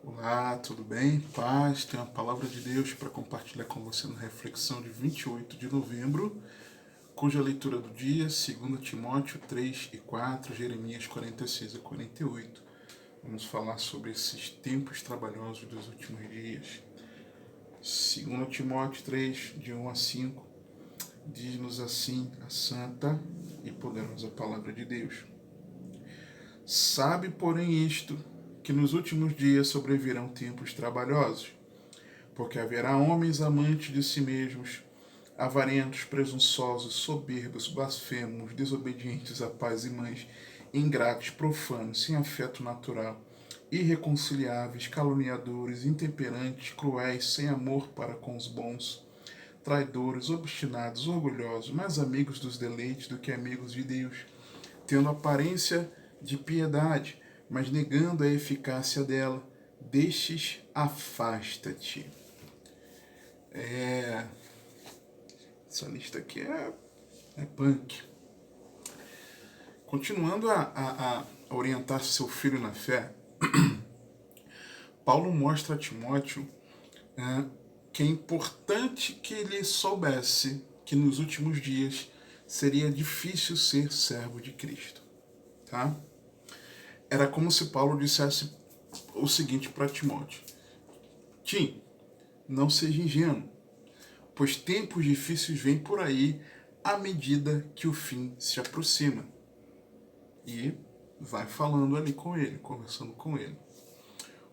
Olá, tudo bem? Paz, tenho a palavra de Deus para compartilhar com você na reflexão de 28 de novembro, cuja leitura do dia, 2 Timóteo 3 e 4, Jeremias 46 e 48. Vamos falar sobre esses tempos trabalhosos dos últimos dias. 2 Timóteo 3, de 1 a 5, diz-nos assim a santa e poderosa palavra de Deus. Sabe, porém, isto, que nos últimos dias sobrevirão tempos trabalhosos, porque haverá homens amantes de si mesmos, avarentos, presunçosos, soberbos, blasfemos, desobedientes a pais e mães, ingratos, profanos, sem afeto natural, irreconciliáveis, caluniadores, intemperantes, cruéis, sem amor para com os bons, traidores, obstinados, orgulhosos, mais amigos dos deleites do que amigos de Deus, tendo aparência de piedade, mas negando a eficácia dela. Destes, afasta-te. Essa lista aqui é punk. Continuando a orientar seu filho na fé, Paulo mostra a Timóteo que é importante que ele soubesse que nos últimos dias seria difícil ser servo de Cristo. Tá? Era como se Paulo dissesse o seguinte para Timóteo: Tim, não seja ingênuo, pois tempos difíceis vêm por aí à medida que o fim se aproxima. E vai falando ali com ele, conversando com ele.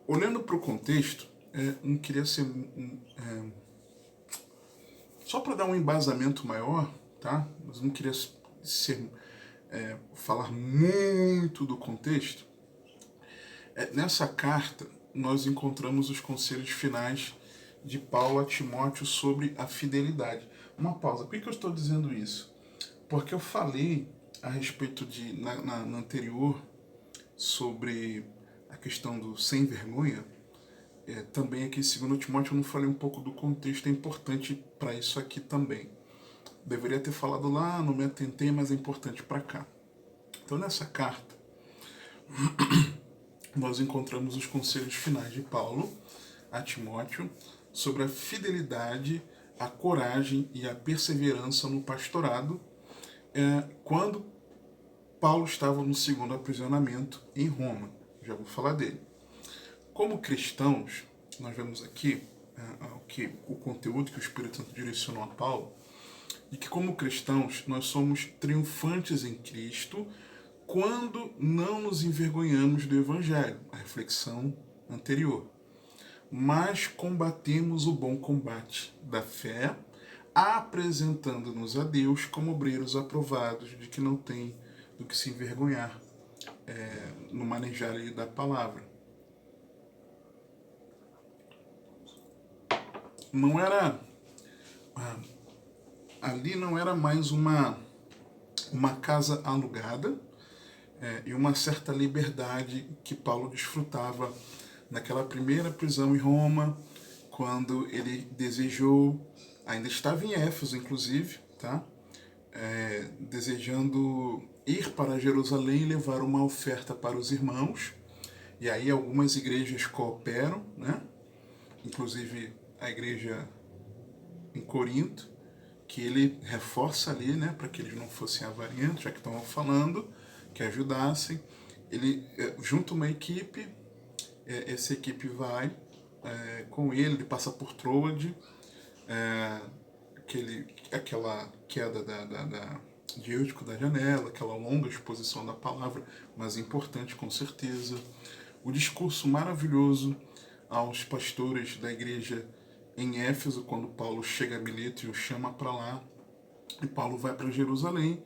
Olhando para o contexto, não queria ser... só para dar um embasamento maior, tá? Mas não queria falar muito do contexto. Nessa carta, nós encontramos os conselhos finais de Paulo a Timóteo sobre a fidelidade. Uma pausa. Por que eu estou dizendo isso? Porque eu falei a respeito na anterior sobre a questão do sem vergonha. Também aqui em 2 Timóteo eu não falei um pouco do contexto, é importante para isso aqui também. Deveria ter falado lá, não me atentei, mas é importante para cá. Então nessa carta, nós encontramos os conselhos finais de Paulo a Timóteo sobre a fidelidade, a coragem e a perseverança no pastorado, quando Paulo estava no segundo aprisionamento em Roma. Já vou falar dele. Como cristãos, nós vemos aqui o conteúdo que o Espírito Santo direcionou a Paulo, e que como cristãos nós somos triunfantes em Cristo quando não nos envergonhamos do Evangelho, a reflexão anterior, mas combatemos o bom combate da fé, apresentando-nos a Deus como obreiros aprovados, de que não tem do que se envergonhar no manejar da palavra. Não era... ali não era mais uma casa alugada, e uma certa liberdade que Paulo desfrutava naquela primeira prisão em Roma, quando ele desejou, ainda estava em Éfeso inclusive, tá? Desejando ir para Jerusalém e levar uma oferta para os irmãos, e aí algumas igrejas cooperam, né? Inclusive a igreja em Corinto, que ele reforça ali, né, para que eles não fossem avarentos, já que estavam falando, que ajudassem. Ele junta uma equipe, essa equipe vai com ele passa por Troade, aquela queda de Eutico da janela, aquela longa exposição da palavra, mas importante com certeza. O discurso maravilhoso aos pastores da igreja em Éfeso, quando Paulo chega a Mileto e o chama para lá, e Paulo vai para Jerusalém,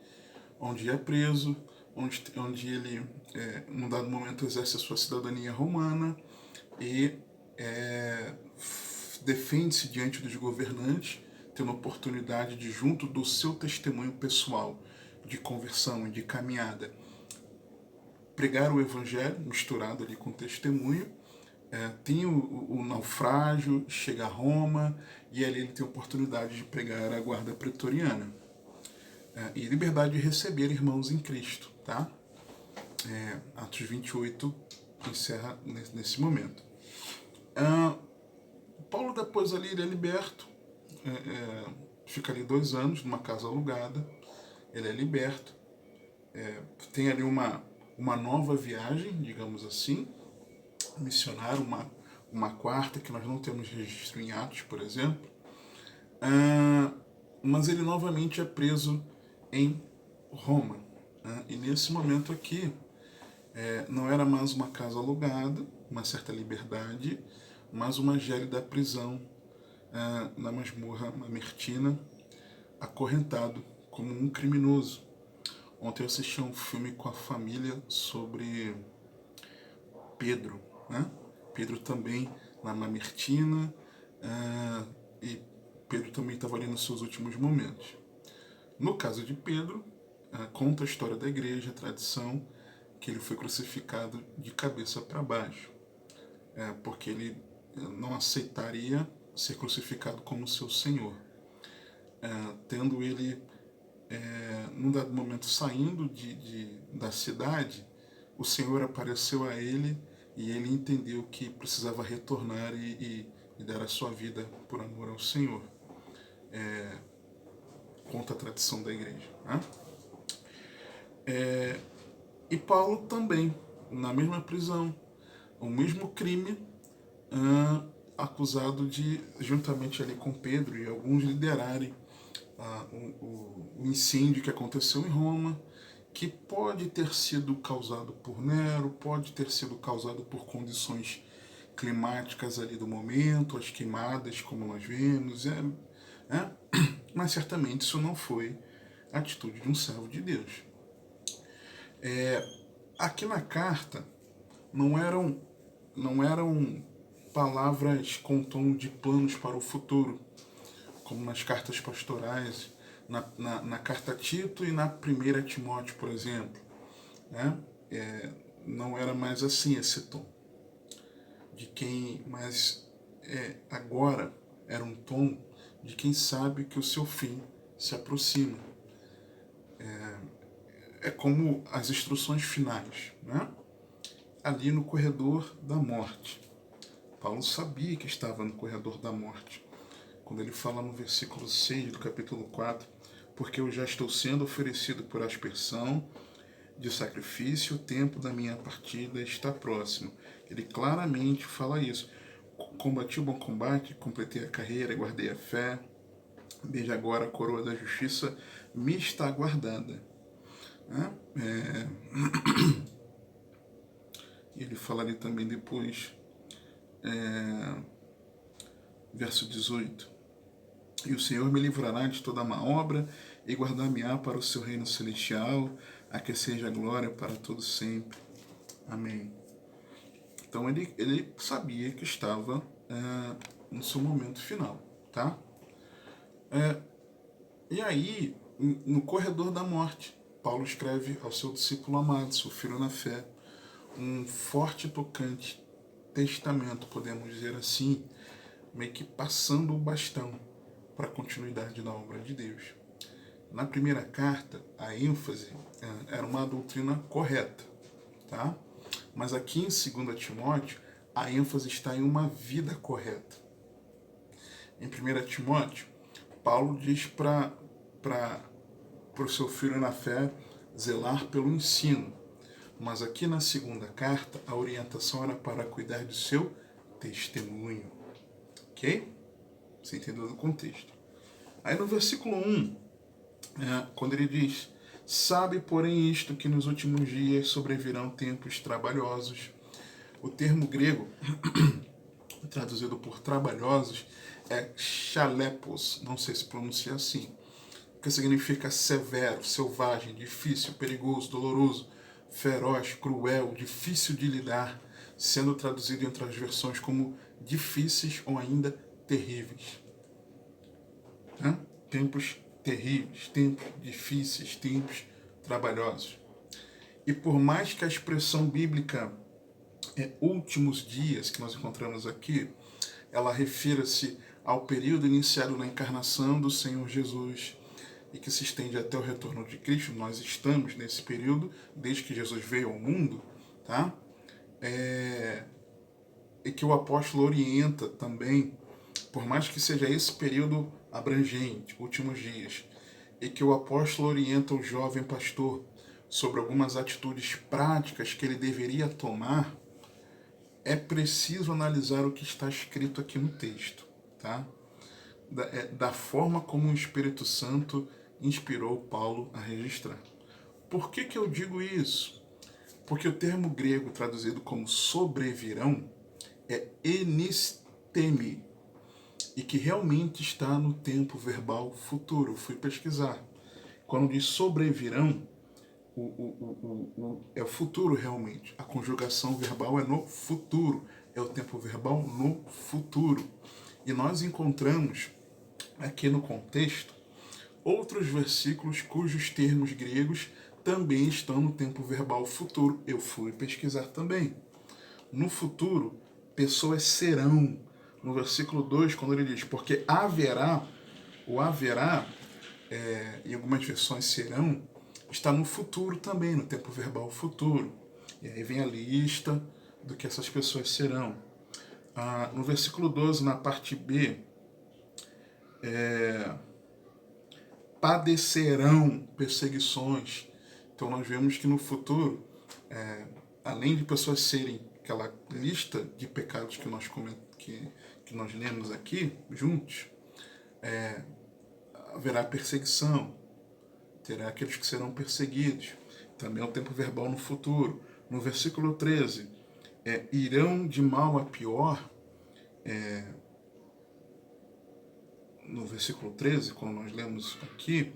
onde é preso, onde ele, num dado momento, exerce a sua cidadania romana e defende-se diante dos governantes, tendo a oportunidade de, junto do seu testemunho pessoal de conversão e de caminhada, pregar o evangelho misturado ali com testemunho. Tem o naufrágio, chega a Roma, e ali ele tem a oportunidade de pregar a guarda pretoriana. E liberdade de receber irmãos em Cristo, tá? Atos 28 encerra nesse momento. Ah, Paulo depois ali ele é liberto, fica ali 2 anos numa casa alugada, ele é liberto, tem ali uma nova viagem, digamos assim, missionária, uma quarta que nós não temos registro em Atos, por exemplo. Ah, mas ele novamente é preso em Roma. E nesse momento aqui, não era mais uma casa alugada, uma certa liberdade, mas uma gélida prisão na masmorra mamertina, acorrentado como um criminoso. Ontem eu assisti um filme com a família sobre Pedro, né? Pedro também na Mamertina, e Pedro também estava ali nos seus últimos momentos. No caso de Pedro, conta a história da igreja, a tradição, que ele foi crucificado de cabeça para baixo, porque ele não aceitaria ser crucificado como seu Senhor. Tendo ele, num dado momento, saindo da cidade, o Senhor apareceu a ele e ele entendeu que precisava retornar e dar a sua vida por amor ao Senhor. Conta a tradição da igreja. Né? E Paulo também, na mesma prisão, o mesmo crime, acusado de, juntamente ali com Pedro e alguns, liderarem o incêndio que aconteceu em Roma, que pode ter sido causado por Nero, pode ter sido causado por condições climáticas ali do momento, as queimadas, como nós vemos, mas certamente isso não foi a atitude de um servo de Deus. Aqui na carta não eram palavras com tom de planos para o futuro, como nas cartas pastorais, na carta a Tito e na primeira Timóteo, por exemplo. Né? Não era mais assim esse tom. Mas agora era um tom de quem sabe que o seu fim se aproxima. É como as instruções finais, né? Ali no corredor da morte. Paulo sabia que estava no corredor da morte. Quando ele fala no versículo 6 do capítulo 4, porque eu já estou sendo oferecido por aspersão de sacrifício, o tempo da minha partida está próximo. Ele claramente fala isso. Combati o bom combate, completei a carreira, guardei a fé. Desde agora a coroa da justiça me está guardada. Ele fala ali também depois, verso 18. E o Senhor me livrará de toda má obra e guardar-me-á para o seu reino celestial, a que seja a glória para todos sempre. Amém. Então ele sabia que estava no seu momento final, tá? E aí, no corredor da morte, Paulo escreve ao seu discípulo amado, seu filho na fé, um forte e tocante testamento, podemos dizer assim, meio que passando o bastão para a continuidade da obra de Deus. Na primeira carta, a ênfase era uma doutrina correta, tá? Mas aqui em 2 Timóteo, a ênfase está em uma vida correta. Em 1 Timóteo, Paulo diz para o seu filho na fé zelar pelo ensino. Mas aqui na segunda carta, a orientação era para cuidar do seu testemunho. Ok? Você entendeu o contexto. Aí no versículo 1, quando ele diz: sabe, porém, isto, que nos últimos dias sobrevirão tempos trabalhosos. O termo grego, traduzido por trabalhosos, é chalepos, não sei se pronuncia assim, que significa severo, selvagem, difícil, perigoso, doloroso, feroz, cruel, difícil de lidar, sendo traduzido em outras versões como difíceis ou ainda terríveis. Tempos terríveis, tempos difíceis, tempos trabalhosos. E por mais que a expressão bíblica últimos dias que nós encontramos aqui, ela refira-se ao período iniciado na encarnação do Senhor Jesus e que se estende até o retorno de Cristo. Nós estamos nesse período, desde que Jesus veio ao mundo, tá? e que o apóstolo orienta também, por mais que seja esse período abrangente, últimos dias, e que o apóstolo orienta o jovem pastor sobre algumas atitudes práticas que ele deveria tomar, é preciso analisar o que está escrito aqui no texto, tá? Da forma como o Espírito Santo inspirou Paulo a registrar. Por que eu digo isso? Porque o termo grego traduzido como sobrevirão é enistemi, e que realmente está no tempo verbal futuro. Eu fui pesquisar. Quando diz sobrevirão, é o futuro realmente. A conjugação verbal é no futuro. É o tempo verbal no futuro. E nós encontramos aqui no contexto outros versículos cujos termos gregos também estão no tempo verbal futuro. Eu fui pesquisar também. No futuro, pessoas serão. No versículo 2, quando ele diz, porque haverá, o haverá, em algumas versões serão, está no futuro também, no tempo verbal futuro. E aí vem a lista do que essas pessoas serão. No versículo 12, na parte B, padecerão perseguições. Então nós vemos que no futuro, além de pessoas serem aquela lista de pecados que nós lemos aqui juntos, haverá perseguição, terá aqueles que serão perseguidos. Também é o tempo verbal no futuro. No versículo 13, irão de mal a pior. No versículo 13, quando nós lemos aqui,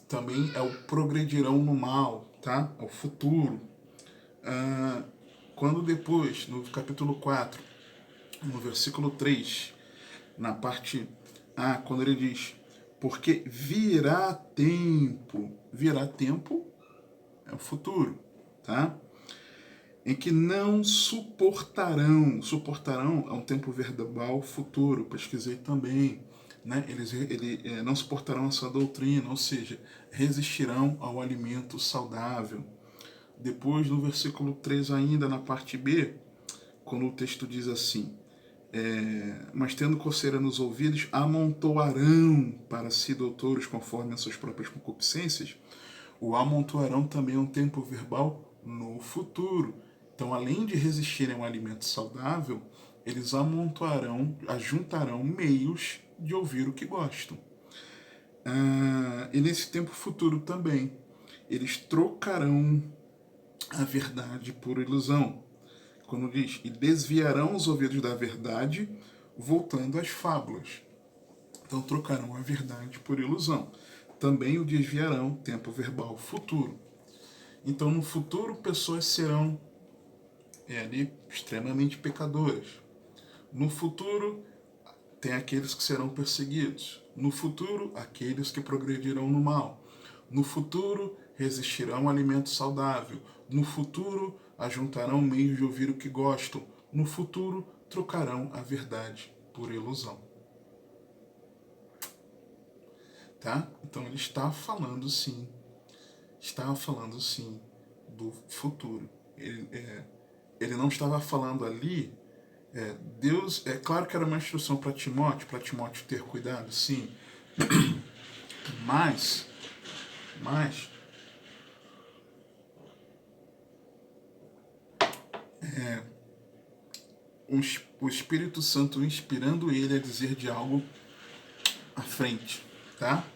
também é o progredirão no mal, tá? É o futuro. Quando depois, no capítulo 4, no versículo 3, na parte A, quando ele diz, porque virá tempo é o futuro, tá? Em que não suportarão é um tempo verbal futuro, pesquisei também, né? Eles não suportarão essa doutrina, ou seja, resistirão ao alimento saudável. Depois, no versículo 3 ainda, na parte B, quando o texto diz assim, mas tendo coceira nos ouvidos, amontoarão para si doutores conforme as suas próprias concupiscências. O amontoarão também é um tempo verbal no futuro. Então, além de resistirem a um alimento saudável, eles ajuntarão meios de ouvir o que gostam. E nesse tempo futuro também, eles trocarão a verdade por ilusão. Quando diz, e desviarão os ouvidos da verdade, voltando às fábulas. Então trocarão a verdade por ilusão. Também o desviarão, tempo verbal futuro. Então no futuro pessoas serão ali extremamente pecadoras. No futuro tem aqueles que serão perseguidos. No futuro, aqueles que progredirão no mal. No futuro, resistirão ao alimento saudável. No futuro, ajuntarão meios de ouvir o que gostam. No futuro, trocarão a verdade por ilusão. Tá? Então ele está falando sim do futuro. Ele não estava falando ali. Deus, é claro que era uma instrução para Timóteo ter cuidado, sim. Mas o Espírito Santo inspirando ele a dizer de algo à frente, tá?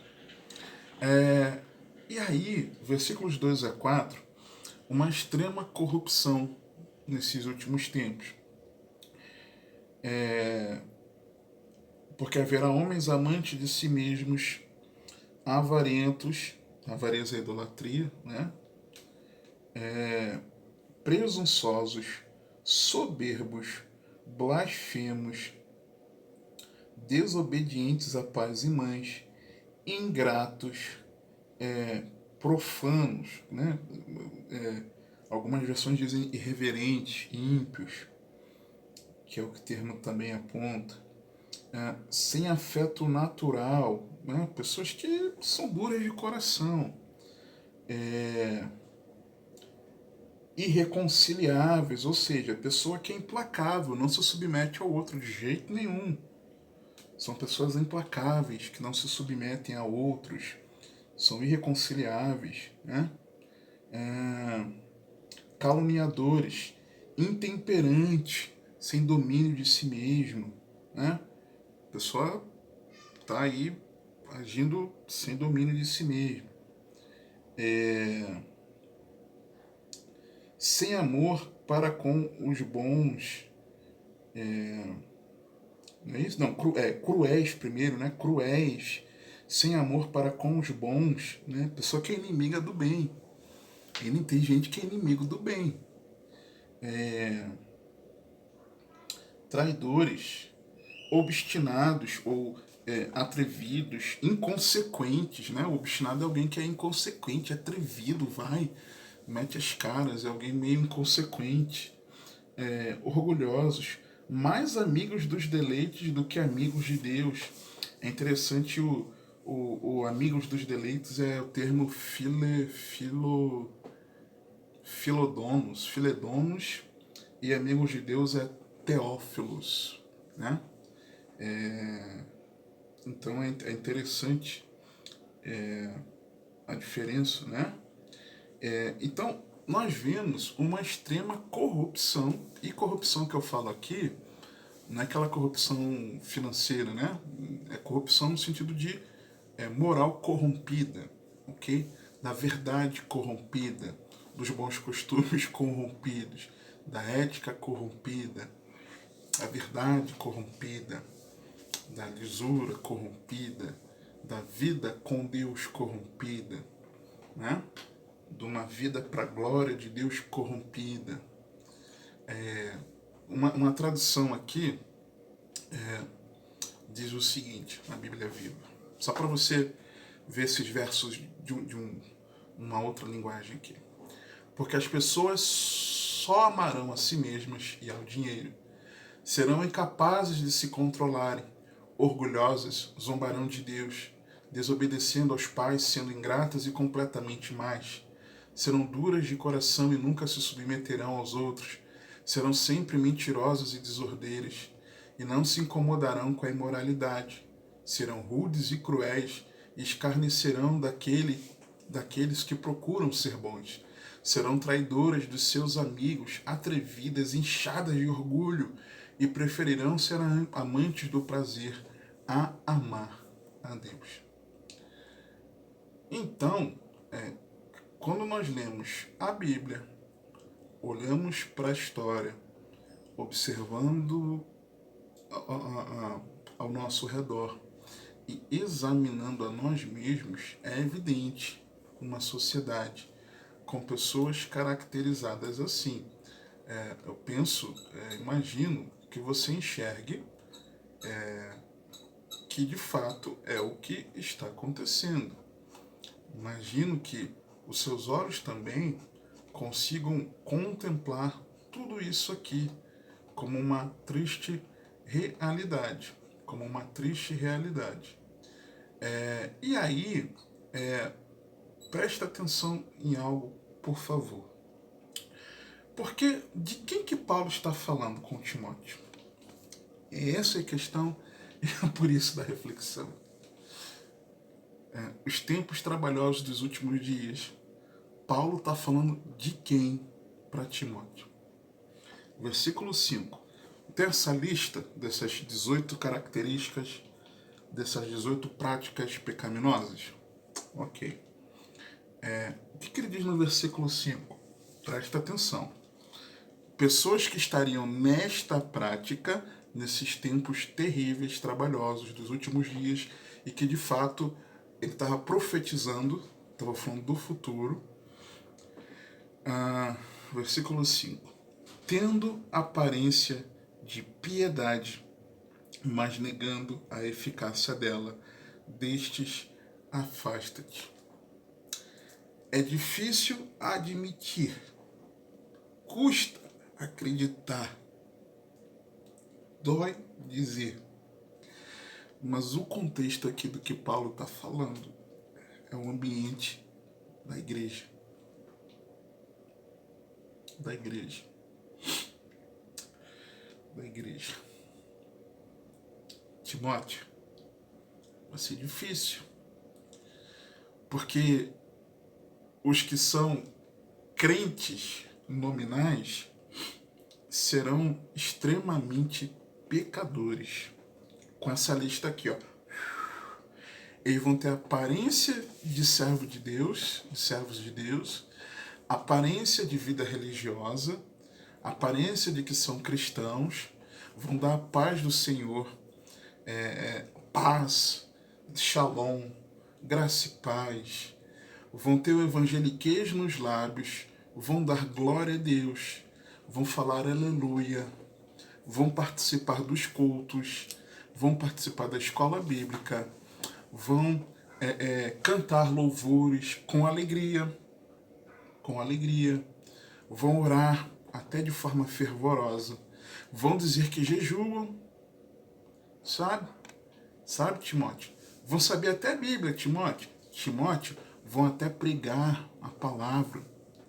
E aí, versículos 2 a 4, uma extrema corrupção nesses últimos tempos. Porque haverá homens amantes de si mesmos, avarentos, avareza é idolatria, né? Presunçosos, soberbos, blasfemos, desobedientes a pais e mães, ingratos, profanos, né? Algumas versões dizem irreverentes, ímpios, que é o que o termo também aponta, sem afeto natural, né? Pessoas que são duras de coração, irreconciliáveis, ou seja, a pessoa que é implacável, não se submete ao outro de jeito nenhum. São pessoas implacáveis, que não se submetem a outros, são irreconciliáveis, né? Caluniadores, intemperantes, sem domínio de si mesmo, né? A pessoa está aí agindo sem domínio de si mesmo. Sem amor para com os bons. Não é isso? Não, cruéis primeiro, né? Cruéis, sem amor para com os bons, né? Pessoa que é inimiga do bem. E tem gente que é inimigo do bem. Traidores, obstinados ou atrevidos, inconsequentes, né? O obstinado é alguém que é inconsequente, atrevido, mete as caras, é alguém meio inconsequente. Orgulhosos, mais amigos dos deleites do que amigos de Deus. É interessante o amigos dos deleites é o termo filedonos, e amigos de Deus é teófilos, né? Então é interessante a diferença, né? Então nós vemos uma extrema corrupção, e corrupção que eu falo aqui não é aquela corrupção financeira, né? É corrupção no sentido de moral corrompida, ok? Da verdade corrompida, dos bons costumes corrompidos, da ética corrompida, da verdade corrompida, da lisura corrompida, da vida com Deus corrompida, né? De uma vida para a glória de Deus corrompida. Uma tradução aqui diz o seguinte, na Bíblia Viva, só para você ver esses versos uma outra linguagem aqui. Porque as pessoas só amarão a si mesmas e ao dinheiro. Serão incapazes de se controlarem, orgulhosas, zombarão de Deus, desobedecendo aos pais, sendo ingratas e completamente más. Serão duras de coração e nunca se submeterão aos outros. Serão sempre mentirosas e desordeiras, e não se incomodarão com a imoralidade. Serão rudes e cruéis, e escarnecerão daqueles que procuram ser bons. Serão traidoras dos seus amigos, atrevidas, inchadas de orgulho, e preferirão ser amantes do prazer a amar a Deus. Então, quando nós lemos a Bíblia, olhamos para a história, observando ao nosso redor e examinando a nós mesmos, é evidente uma sociedade com pessoas caracterizadas assim. Eu penso, imagino que você enxergue que de fato é o que está acontecendo. Imagino que os seus olhos também consigam contemplar tudo isso aqui como uma triste realidade, como uma triste realidade. E aí, presta atenção em algo, por favor. Porque de quem que Paulo está falando com Timóteo? Essa é a questão, e é por isso da reflexão. Os tempos trabalhosos dos últimos dias. Paulo está falando de quem para Timóteo? Versículo 5. Tem essa lista dessas 18 características, dessas 18 práticas pecaminosas? Ok. O que ele diz no versículo 5? Presta atenção. Pessoas que estariam nesta prática, nesses tempos terríveis, trabalhosos dos últimos dias, e que de fato ele estava profetizando, estava falando do futuro. Versículo 5. Tendo aparência de piedade, mas negando a eficácia dela, destes afasta-te. É difícil admitir, custa acreditar, dói dizer. Mas o contexto aqui do que Paulo está falando é o ambiente da igreja. da igreja. Da igreja. Timóteo, vai ser difícil. Porque os que são crentes nominais serão extremamente pecadores. Com essa lista aqui, ó. Eles vão ter aparência de servo de Deus, de servos de Deus, aparência de vida religiosa, aparência de que são cristãos, vão dar a paz do Senhor, paz, shalom, graça e paz, vão ter o evangeliquez nos lábios, vão dar glória a Deus, vão falar aleluia, vão participar dos cultos, vão participar da escola bíblica, vão cantar louvores com alegria, vão orar até de forma fervorosa, vão dizer que jejuam, sabe, Timóteo? Vão saber até a Bíblia, Timóteo, vão até pregar a palavra,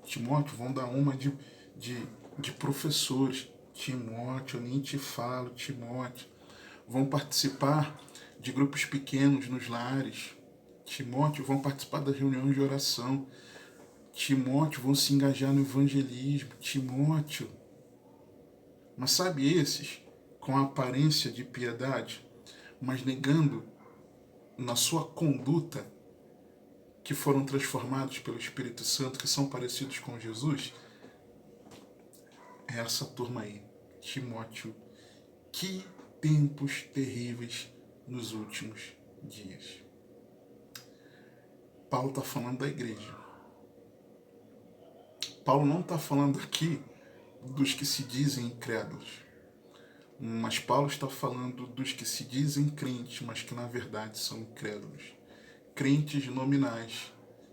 Timóteo, vão dar uma de professores, Timóteo, eu nem te falo, Timóteo, vão participar de grupos pequenos nos lares, Timóteo, vão participar das reuniões de oração, Timóteo, vão se engajar no evangelismo, Timóteo. Mas sabe esses, com a aparência de piedade, mas negando na sua conduta, que foram transformados pelo Espírito Santo, que são parecidos com Jesus? É essa turma aí, Timóteo. Que tempos terríveis nos últimos dias. Paulo está falando da igreja. Paulo não está falando aqui dos que se dizem incrédulos, mas Paulo está falando dos que se dizem crentes, mas que na verdade são incrédulos. Crentes nominais,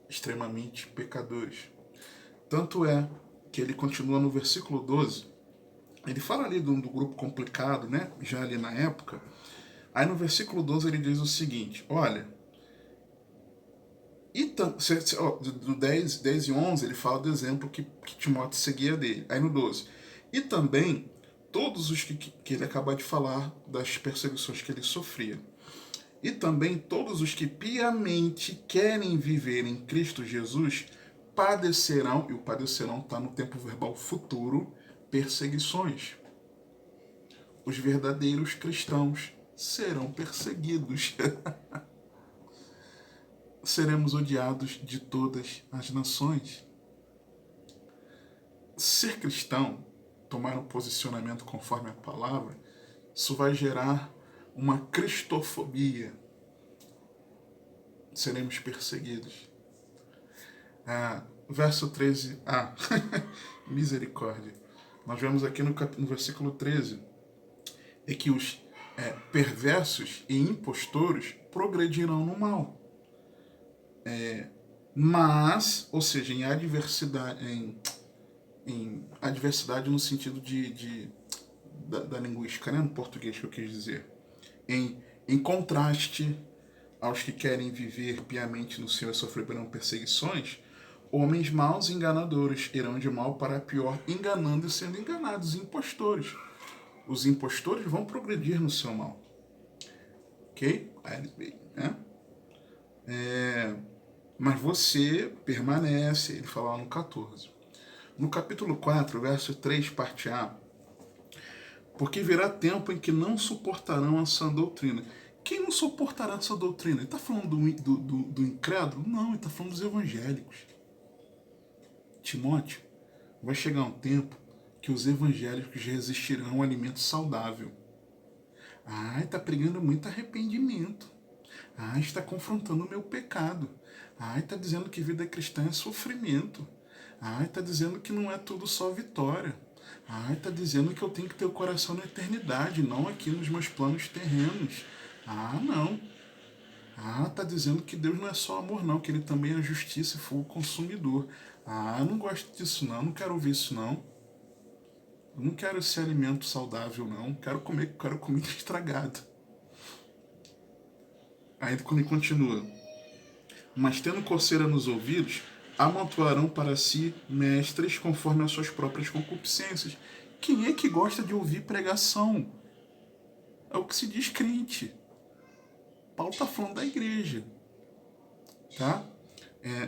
extremamente pecadores. Tanto é que ele continua no versículo 12, ele fala ali do grupo complicado, né? Já ali na época. Aí no versículo 12 ele diz o seguinte, olha, do 10 e 11 ele fala do exemplo que Timóteo seguia dele. Aí no 12, e também todos os que ele acaba de falar das perseguições que ele sofria. E também todos os que piamente querem viver em Cristo Jesus padecerão, e o padecerão está no tempo verbal futuro, perseguições. Os verdadeiros cristãos serão perseguidos. Seremos odiados de todas as nações. Ser cristão, tomar um posicionamento conforme a palavra, isso vai gerar uma cristofobia. Seremos perseguidos. Verso 13. Misericórdia. Nós vemos aqui no versículo 13 é que os perversos e impostores progredirão no mal. Mas, ou seja, em adversidade no sentido da linguística, né? No português que eu quis dizer. Em contraste aos que querem viver piamente no Senhor e sofrerão perseguições, homens maus e enganadores irão de mal para pior, enganando e sendo enganados, impostores. Os impostores vão progredir no seu mal. Ok? Né? Mas você permanece, ele fala lá no 14. No capítulo 4, verso 3, parte A, porque virá tempo em que não suportarão a sã doutrina. Quem não suportará essa doutrina? Ele está falando do incrédulo? Não, ele está falando dos evangélicos. Timóteo, vai chegar um tempo que os evangélicos resistirão ao alimento saudável. Está pregando muito arrependimento. Está confrontando o meu pecado. Está dizendo que vida cristã é sofrimento. Está dizendo que não é tudo só vitória. Está dizendo que eu tenho que ter o coração na eternidade, não aqui nos meus planos terrenos. Não. Está dizendo que Deus não é só amor, não, que Ele também é justiça e fogo consumidor. Eu não gosto disso, não quero ouvir isso, não. Eu não quero esse alimento saudável, não. Quero comida estragada. Aí quando ele continua, mas tendo coceira nos ouvidos, amontoarão para si mestres conforme as suas próprias concupiscências. Quem é que gosta de ouvir pregação? É o que se diz crente. Paulo está falando da igreja. Tá?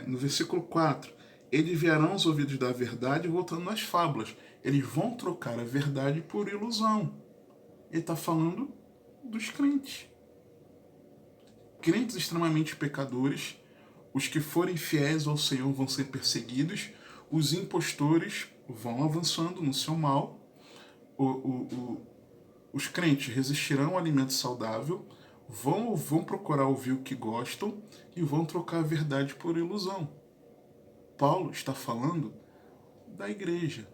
No versículo 4, eles vierão aos ouvidos da verdade voltando às fábulas. Eles vão trocar a verdade por ilusão. Ele está falando dos crentes. Crentes extremamente pecadores, os que forem fiéis ao Senhor vão ser perseguidos, os impostores vão avançando no seu mal, os crentes resistirão ao alimento saudável, vão procurar ouvir o que gostam e vão trocar a verdade por ilusão. Paulo está falando da igreja.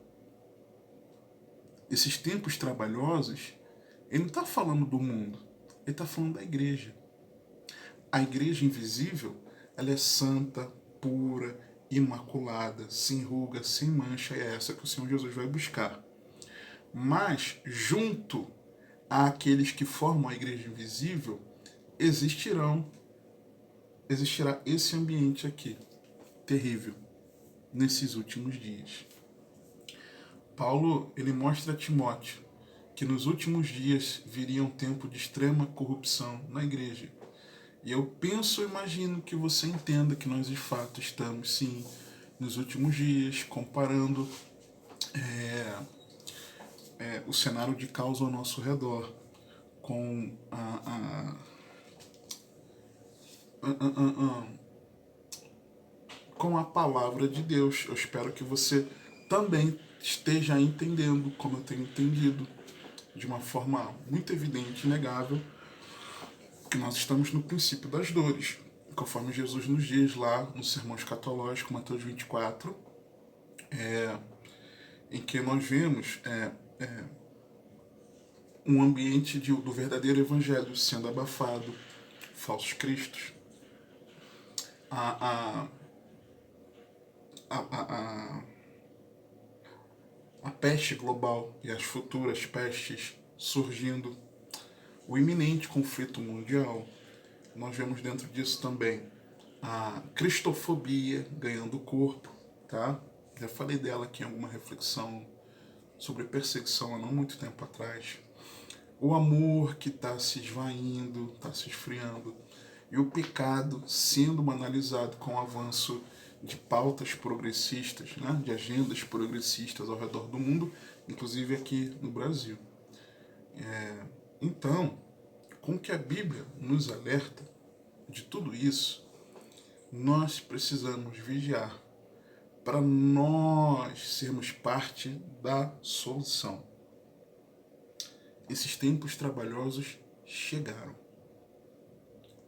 Esses tempos trabalhosos, ele não está falando do mundo, ele está falando da igreja. A igreja invisível, ela é santa, pura, imaculada, sem ruga, sem mancha, é essa que o Senhor Jesus vai buscar. Mas, junto àqueles que formam a igreja invisível, existirá esse ambiente aqui, terrível, nesses últimos dias. Paulo, ele mostra a Timóteo que nos últimos dias viria um tempo de extrema corrupção na igreja. E eu imagino que você entenda que nós de fato estamos, sim, nos últimos dias, comparando o cenário de caos ao nosso redor com com a palavra de Deus. Eu espero que você também esteja entendendo, como eu tenho entendido, de uma forma muito evidente e inegável, que nós estamos no princípio das dores, conforme Jesus nos diz lá no sermão escatológico, Mateus 24, em que nós vemos um ambiente do verdadeiro evangelho sendo abafado, falsos cristos, a peste global e as futuras pestes surgindo, o iminente conflito mundial. Nós vemos dentro disso também a cristofobia ganhando corpo, tá? Já falei dela aqui em alguma reflexão sobre perseguição há não muito tempo atrás. O amor que está se esvaindo, está se esfriando, e o pecado sendo banalizado com o avanço de pautas progressistas, né? De agendas progressistas ao redor do mundo, inclusive aqui no Brasil. Então, com que a Bíblia nos alerta de tudo isso, nós precisamos vigiar para nós sermos parte da solução. Esses tempos trabalhosos chegaram.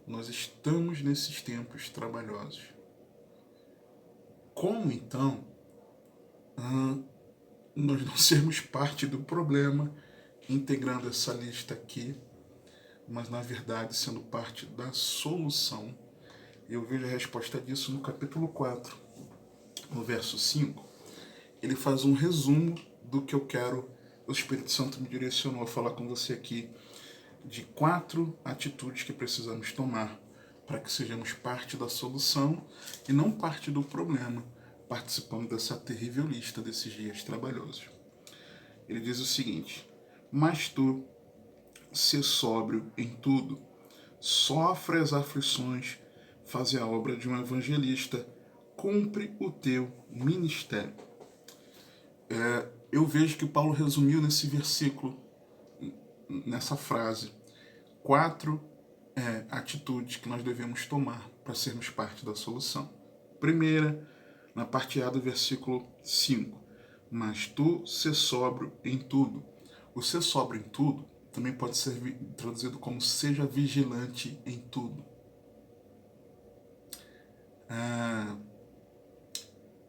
Nós estamos nesses tempos trabalhosos. Como então nós não sermos parte do problema, integrando essa lista aqui, mas na verdade sendo parte da solução? Eu vejo a resposta disso no capítulo 4, no verso 5. Ele faz um resumo do que o Espírito Santo me direcionou a falar com você aqui, de 4 atitudes que precisamos tomar para que sejamos parte da solução e não parte do problema, participando dessa terrível lista desses dias trabalhosos. Ele diz o seguinte: mas tu, sê sóbrio em tudo, sofre as aflições, faz a obra de um evangelista, cumpre o teu ministério. Eu vejo que Paulo resumiu nesse versículo, nessa frase, 4 atitudes que nós devemos tomar para sermos parte da solução. Primeira, na parte A do versículo 5. Mas tu sê sóbrio em tudo. O ser sóbrio em tudo também pode ser traduzido como seja vigilante em tudo.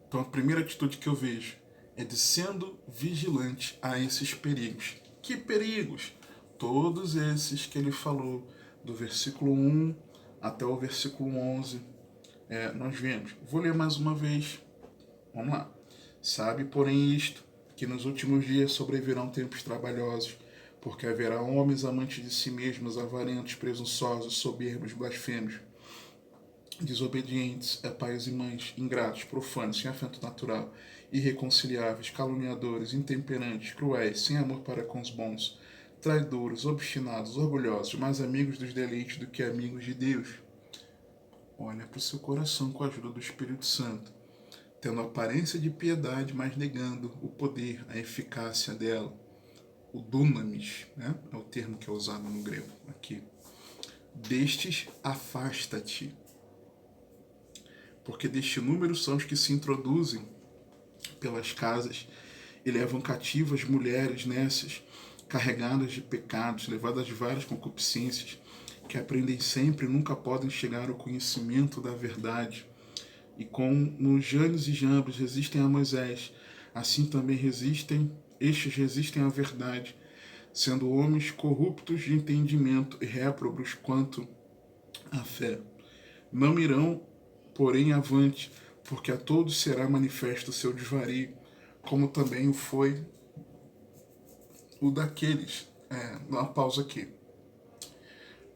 Então a primeira atitude que eu vejo é de sendo vigilante a esses perigos. Que perigos? Todos esses que ele falou, do versículo 1 até o versículo 11, nós vemos. Vou ler mais uma vez. Vamos lá. Sabe, porém, isto, que nos últimos dias sobrevirão tempos trabalhosos, porque haverá homens amantes de si mesmos, avarentos, presunçosos, soberbos, blasfêmios, desobedientes, pais e mães, ingratos, profanos, sem afeto natural, irreconciliáveis, caluniadores, intemperantes, cruéis, sem amor para com os bons, traidores, obstinados, orgulhosos, mais amigos dos deleites do que amigos de Deus. Olha para o seu coração com a ajuda do Espírito Santo, tendo aparência de piedade, mas negando o poder, a eficácia dela. O dunamis, né? É o termo que é usado no grego aqui. Destes, afasta-te, porque deste número são os que se introduzem pelas casas e levam cativas mulheres nessas, carregadas de pecados, levadas de várias concupiscências, que aprendem sempre e nunca podem chegar ao conhecimento da verdade. E como Janes e Jambres resistem a Moisés, assim também estes resistem à verdade, sendo homens corruptos de entendimento e réprobos quanto à fé. Não irão, porém, avante, porque a todos será manifesto o seu desvario, como também o foi o daqueles. Dá uma pausa aqui.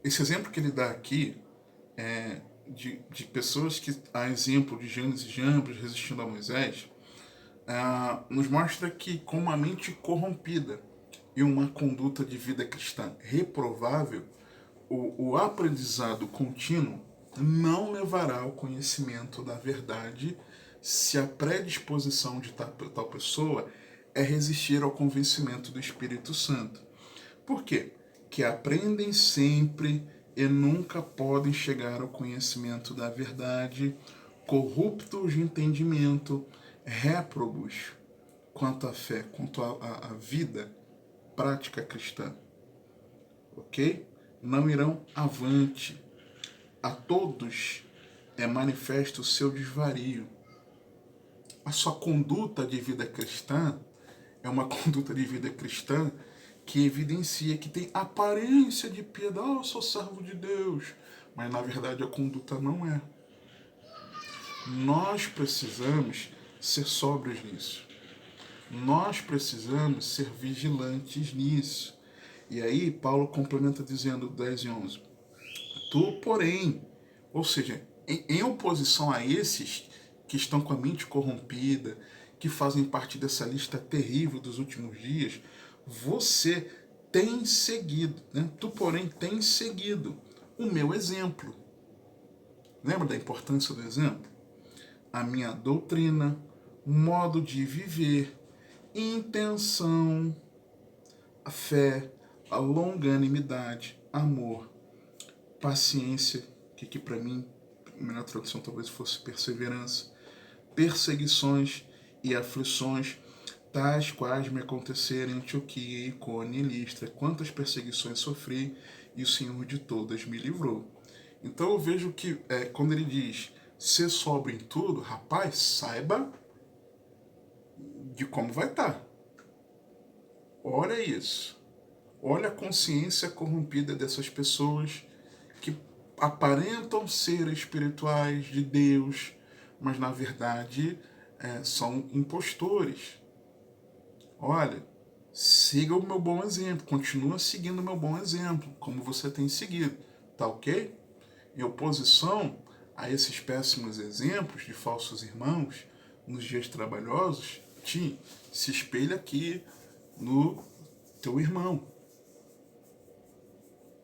Esse exemplo que ele dá aqui de pessoas que, a exemplo de Janes e Jambres resistindo a Moisés, nos mostra que com uma mente corrompida e uma conduta de vida cristã reprovável, o aprendizado contínuo não levará ao conhecimento da verdade se a predisposição de tal pessoa é resistir ao convencimento do Espírito Santo. Por quê? Que aprendem sempre e nunca podem chegar ao conhecimento da verdade, corruptos de entendimento, réprobos quanto à fé, quanto à vida prática cristã. Ok? Não irão avante. A todos é manifesto o seu desvario. A sua conduta de vida cristã é uma conduta de vida cristã que evidencia que tem aparência de piedade. Eu sou servo de Deus. Mas na verdade a conduta não é. Nós precisamos ser sóbrios nisso. Nós precisamos ser vigilantes nisso. E aí Paulo complementa dizendo 10 e 11. Tu, porém, ou seja, em oposição a esses que estão com a mente corrompida, que fazem parte dessa lista terrível dos últimos dias, você tem seguido, né? Tu, porém, tem seguido o meu exemplo. Lembra da importância do exemplo? A minha doutrina, modo de viver, intenção, a fé, a longanimidade, amor, paciência, que aqui para mim, a melhor tradução talvez fosse perseverança, perseguições e aflições, tais quais me aconteceram em Antioquia, Icônio e Listra, quantas perseguições sofri e o Senhor de todas me livrou. Então eu vejo que quando ele diz ser sóbrio em tudo, rapaz, saiba de como vai estar. Olha isso. Olha a consciência corrompida dessas pessoas que aparentam ser espirituais de Deus, mas na verdade são impostores. Olha, siga o meu bom exemplo, continua seguindo o meu bom exemplo, como você tem seguido, tá ok? Em oposição a esses péssimos exemplos de falsos irmãos nos dias trabalhosos, se espelha aqui no teu irmão,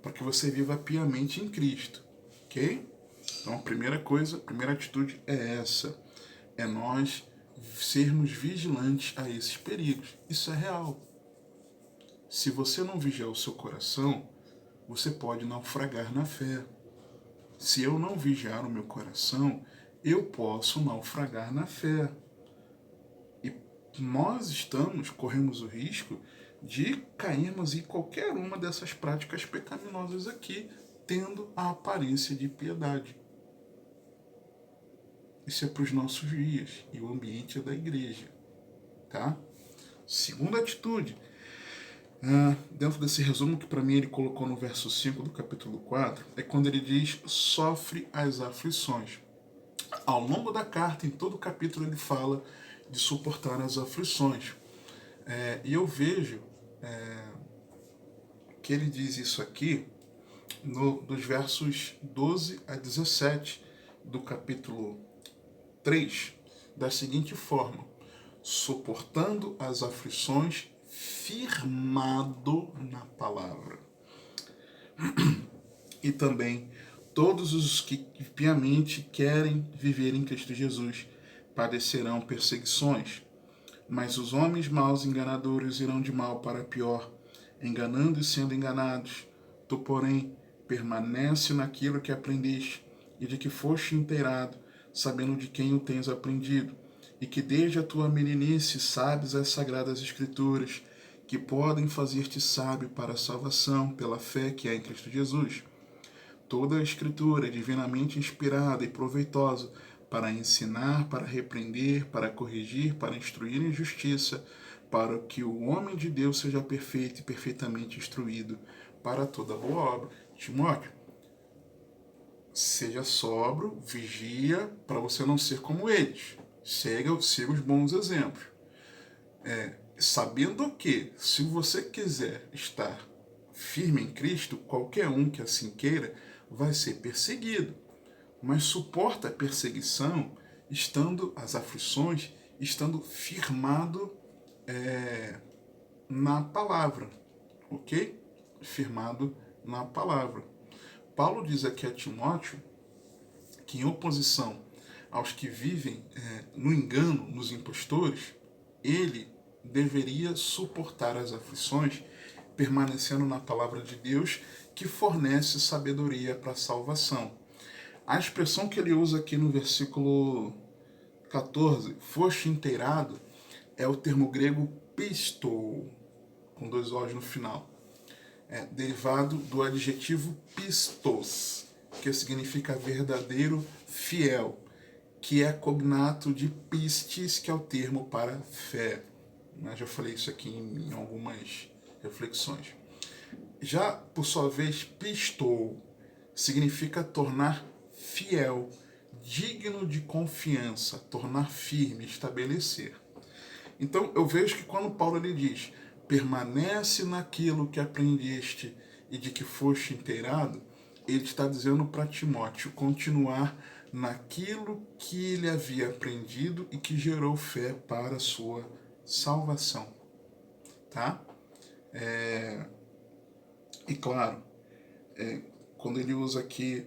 para que você viva piamente em Cristo, ok? Então a primeira coisa, a primeira atitude é essa, é nós sermos vigilantes a esses perigos. Isso é real. Se você não vigiar o seu coração, você pode naufragar na fé. Se eu não vigiar o meu coração, eu posso naufragar na fé. E nós corremos o risco de cairmos em qualquer uma dessas práticas pecaminosas aqui, tendo a aparência de piedade. Isso é para os nossos dias e o ambiente é da igreja, tá? Segunda atitude, dentro desse resumo que para mim ele colocou no verso 5 do capítulo 4, é quando ele diz, sofre as aflições. Ao longo da carta, em todo o capítulo, ele fala de suportar as aflições. E eu vejo que ele diz isso aqui dos versos 12 a 17 do capítulo 3 da seguinte forma: suportando as aflições, firmado na palavra. E também todos os que piamente querem viver em Cristo Jesus padecerão perseguições. Mas os homens maus e enganadores irão de mal para pior, enganando e sendo enganados. Tu, porém, permanece naquilo que aprendeste e de que foste inteirado, sabendo de quem o tens aprendido, e que desde a tua meninice sabes as sagradas Escrituras, que podem fazer-te sábio para a salvação pela fé que há em Cristo Jesus. Toda a Escritura é divinamente inspirada e proveitosa para ensinar, para repreender, para corrigir, para instruir em justiça, para que o homem de Deus seja perfeito e perfeitamente instruído para toda boa obra. Timóteo, seja sóbrio, vigia, para você não ser como eles. Siga os bons exemplos. Sabendo que, se você quiser estar firme em Cristo, qualquer um que assim queira, vai ser perseguido. Mas suporta a perseguição, estando as aflições, estando firmado na palavra, ok? Firmado na palavra. Paulo diz aqui a Timóteo que, em oposição aos que vivem no engano, nos impostores, ele deveria suportar as aflições, permanecendo na palavra de Deus, que fornece sabedoria para a salvação. A expressão que ele usa aqui no versículo 14, foste inteirado, é o termo grego pistou, com dois O's no final. Derivado do adjetivo pistos, que significa verdadeiro, fiel, que é cognato de pistis, que é o termo para fé. Eu já falei isso aqui em algumas reflexões. Já, por sua vez, pistou significa tornar fiel, digno de confiança, tornar firme, estabelecer. Então eu vejo que quando Paulo ele diz, permanece naquilo que aprendeste e de que foste inteirado, ele está dizendo para Timóteo continuar naquilo que ele havia aprendido e que gerou fé para a sua salvação. Tá? E claro, quando ele usa aqui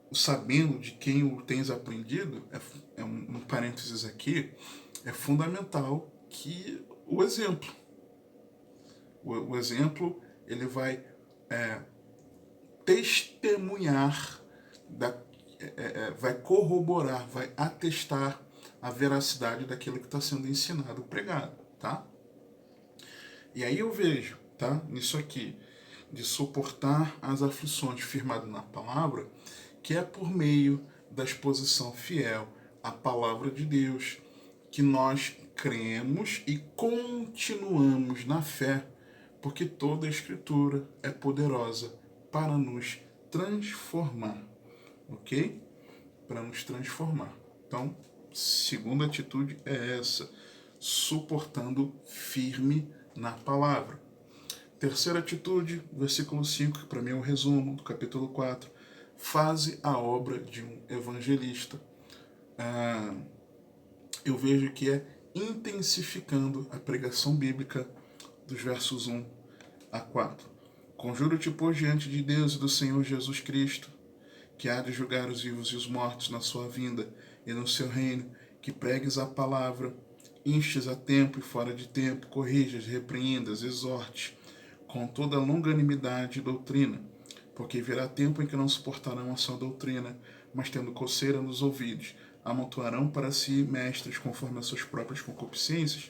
o sabendo de quem o tens aprendido, um parênteses aqui, é fundamental que o exemplo. O exemplo, ele vai testemunhar, vai corroborar, vai atestar a veracidade daquilo que está sendo ensinado, pregado, tá? E aí eu vejo, tá, nisso aqui, de suportar as aflições firmado na palavra, que é por meio da exposição fiel à palavra de Deus, que nós cremos e continuamos na fé, porque toda a Escritura é poderosa para nos transformar, ok? Para nos transformar. Então, segunda atitude é essa, suportando firme na palavra. Terceira atitude, versículo 5, que para mim é um resumo do capítulo 4, faze a obra de um evangelista. Eu vejo que é intensificando a pregação bíblica dos versos 1 a 4. Conjuro-te, pois, diante de Deus e do Senhor Jesus Cristo, que há de julgar os vivos e os mortos na sua vinda e no seu reino, que pregues a palavra, instes a tempo e fora de tempo, corrijas, repreendas, exortes, com toda longanimidade e doutrina, porque virá tempo em que não suportarão a sua doutrina, mas tendo coceira nos ouvidos, amontoarão para si mestres conforme as suas próprias concupiscências,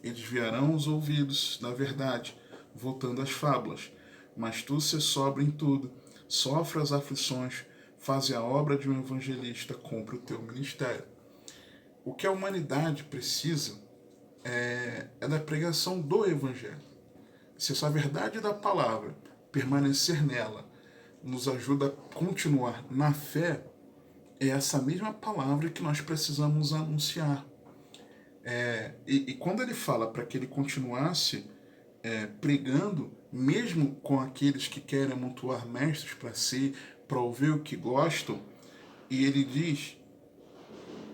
e desviarão os ouvidos da verdade, voltando às fábulas. Mas tu se sobra em tudo, sofre as aflições, faze a obra de um evangelista, cumpre o teu ministério. O que a humanidade precisa é da pregação do evangelho. Se essa verdade da palavra, permanecer nela, nos ajuda a continuar na fé, é essa mesma palavra que nós precisamos anunciar. E quando ele fala para que ele continuasse pregando, mesmo com aqueles que querem amontoar mestres para si, para ouvir o que gostam, e ele diz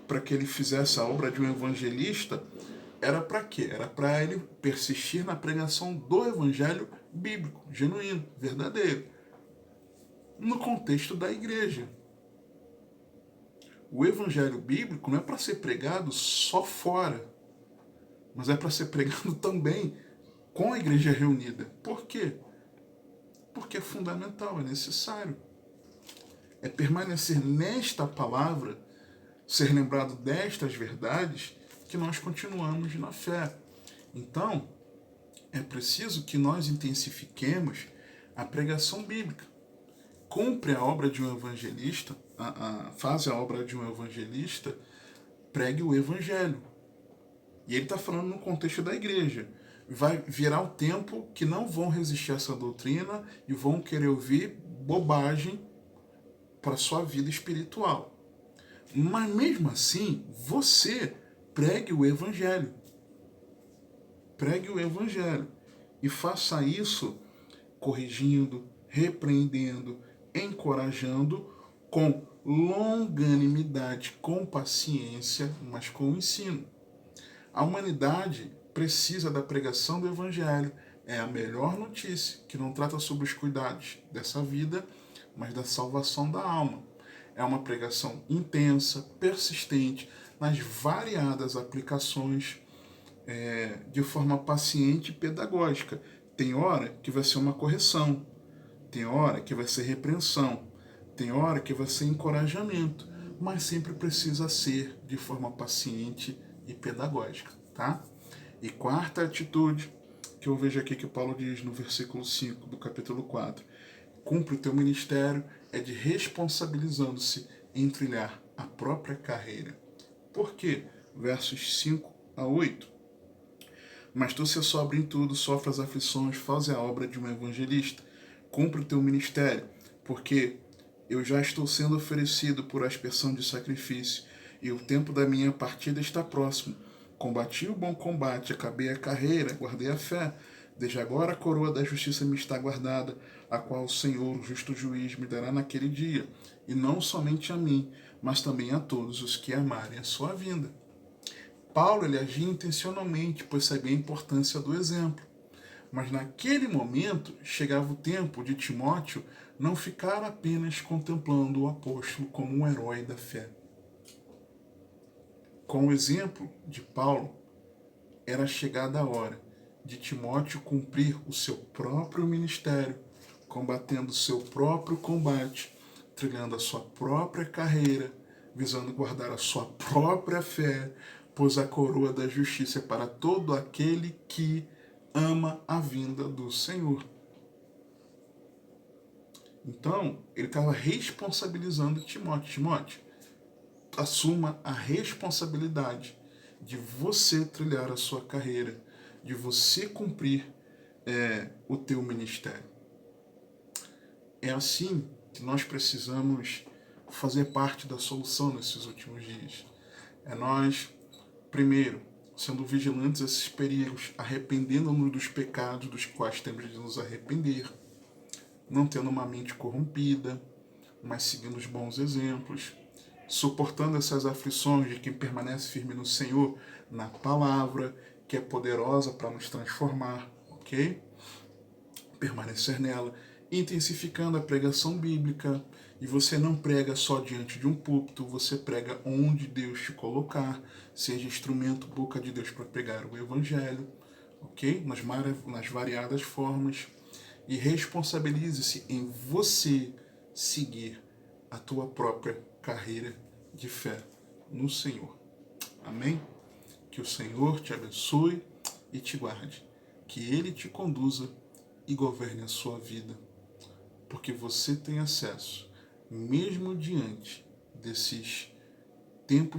para que ele fizesse a obra de um evangelista, era para quê? Era para ele persistir na pregação do evangelho bíblico, genuíno, verdadeiro, no contexto da igreja. O evangelho bíblico não é para ser pregado só fora, mas é para ser pregado também com a igreja reunida. Por quê? Porque é fundamental, é necessário. É permanecer nesta palavra, ser lembrado destas verdades, que nós continuamos na fé. Então, é preciso que nós intensifiquemos a pregação bíblica. Cumpre a obra de um evangelista, faz a obra de um evangelista, pregue o evangelho. E ele está falando no contexto da igreja. Vai virar o tempo que não vão resistir a essa doutrina e vão querer ouvir bobagem para a sua vida espiritual. Mas mesmo assim, você pregue o evangelho. Pregue o evangelho. E faça isso corrigindo, repreendendo, encorajando, com longanimidade, com paciência, mas com ensino. A humanidade precisa da pregação do evangelho. É a melhor notícia, que não trata sobre os cuidados dessa vida, mas da salvação da alma. É uma pregação intensa, persistente, nas variadas aplicações, de forma paciente e pedagógica. Tem hora que vai ser uma correção, tem hora que vai ser repreensão, tem hora que vai ser encorajamento, mas sempre precisa ser de forma paciente e pedagógica, tá? E quarta atitude que eu vejo aqui que Paulo diz no versículo 5 do capítulo 4: cumpre o teu ministério é de responsabilizando-se em trilhar a própria carreira. Por quê? Versos 5 a 8. Mas tu se sobra em tudo, sofre as aflições, faz a obra de um evangelista, cumpre o teu ministério, porque eu já estou sendo oferecido por aspersão de sacrifício, e o tempo da minha partida está próximo. Combati o bom combate, acabei a carreira, guardei a fé. Desde agora a coroa da justiça me está guardada, a qual o Senhor, o justo juiz, me dará naquele dia, e não somente a mim, mas também a todos os que amarem a sua vinda. Paulo ele agia intencionalmente, pois sabia a importância do exemplo. Mas naquele momento chegava o tempo de Timóteo não ficar apenas contemplando o apóstolo como um herói da fé. Com o exemplo de Paulo, era chegada a hora de Timóteo cumprir o seu próprio ministério, combatendo o seu próprio combate, trilhando a sua própria carreira, visando guardar a sua própria fé, pois a coroa da justiça é para todo aquele que ama a vinda do Senhor. Então, ele estava responsabilizando Timóteo. Timóteo, assuma a responsabilidade de você trilhar a sua carreira, de você cumprir o teu ministério. É assim que nós precisamos fazer parte da solução nesses últimos dias. É nós, primeiro, sendo vigilantes a esses perigos, arrependendo-nos dos pecados dos quais temos de nos arrepender, não tendo uma mente corrompida, mas seguindo os bons exemplos, suportando essas aflições de quem permanece firme no Senhor, na palavra, que é poderosa para nos transformar, ok? Permanecer nela, intensificando a pregação bíblica. E você não prega só diante de um púlpito, você prega onde Deus te colocar, seja instrumento, boca de Deus para pregar o evangelho, ok? Nas variadas formas. E responsabilize-se em você seguir a tua própria carreira de fé no Senhor. Amém? Que o Senhor te abençoe e te guarde. Que Ele te conduza e governe a sua vida. Porque você tem acesso, mesmo diante desses tempos